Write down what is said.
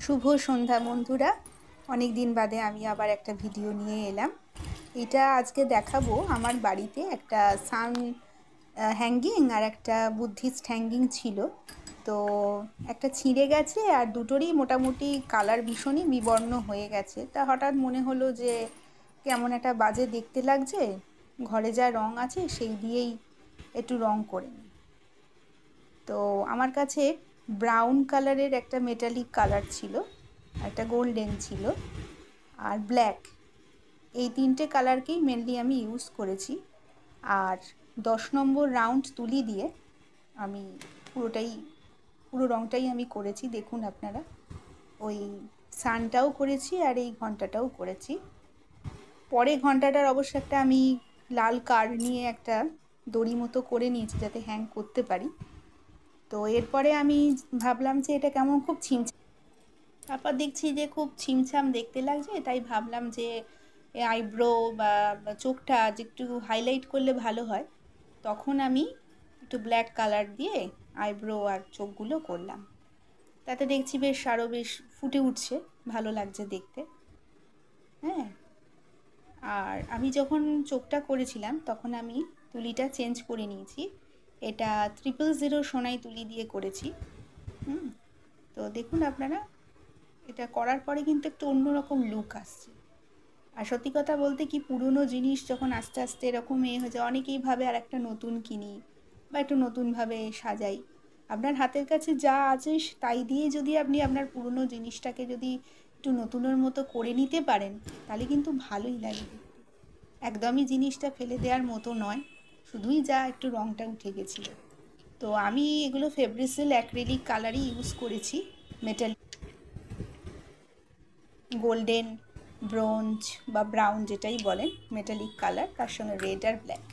শুভ সন্ধ্যা বন্ধুরা, অনেক দিন বাদে আমি আবার একটা ভিডিও নিয়ে এলাম। এটা আজকে দেখাবো আমার বাড়িতে একটা সান হ্যাঙ্গিং আর একটা বুদ্ধিস্ট হ্যাঙ্গিং ছিল। তো একটা ছিঁড়ে গেছে আর দুটোরই মোটামুটি কালার ভীষণই বিবর্ণ হয়ে গেছে। তা হঠাৎ মনে হলো যে কেমন একটা বাজে দেখতে লাগছে, ঘরে যা রং আছে সেই দিয়েই একটু রং করে নিই। তো আমার কাছে ব্রাউন কালারের একটা মেটালিক কালার ছিল, একটা গোল্ডেন ছিল, আর ব্ল্যাক, এই তিনটে কালারকেই মেনলি আমি ইউজ করেছি। আর 10 নম্বর রাউন্ড তুলি দিয়ে আমি পুরো রঙটাই আমি করেছি। দেখুন আপনারা, ওই সানটাও করেছি আর এই ঘন্টাটাও করেছি। পরে ঘন্টাটার অবশ্য একটা আমি লাল কার্ড নিয়ে একটা দড়ি মতো করে নিয়েছি যাতে হ্যাং করতে পারি। তো এরপরে আমি ভাবলাম যে এটা কেমন খুব তারপর দেখছি যে খুব ছিমছাম দেখতে লাগছে, তাই ভাবলাম যে আইব্রো বা চোখটা যে একটু হাইলাইট করলে ভালো হয়। তখন আমি একটু ব্ল্যাক কালার দিয়ে আইব্রো আর চোখগুলো করলাম। তাতে দেখছি বেশ ফুটে উঠছে, ভালো লাগছে দেখতে। হ্যাঁ, আর আমি যখন চোখটা করেছিলাম তখন আমি তুলিটা চেঞ্জ করে নিয়েছি। এটা 000 সোনাই তুলি দিয়ে করেছি। তো দেখুন আপনারা, এটা করার পরে কিন্তু একটু অন্যরকম লুক আসছে। আর সত্যি কথা বলতে কি, পুরনো জিনিস যখন আস্তে আস্তে এরকম হয়ে যায়, অনেকেই ভাবে আর একটা নতুন কিনি বা একটু নতুনভাবে সাজাই। আপনার হাতের কাছে যা আছে তাই দিয়ে যদি আপনি আপনার পুরনো জিনিসটাকে যদি একটু নতুনের মতো করে নিতে পারেন, তাহলে কিন্তু ভালোই লাগে দেখতে। একদমই জিনিসটা ফেলে দেওয়ার মতো নয়, শুধুই যা একটু রঙটা উঠে গেছিলো। তো আমি এগুলো ফেব্রিসিল অ্যাক্রিলিক কালারই ইউজ করেছি, মেটাল গোল্ডেন, ব্রোঞ্জ বা ব্রাউন যেটাই বলেন, মেটালিক কালার, তার সঙ্গে রেড আর ব্ল্যাক।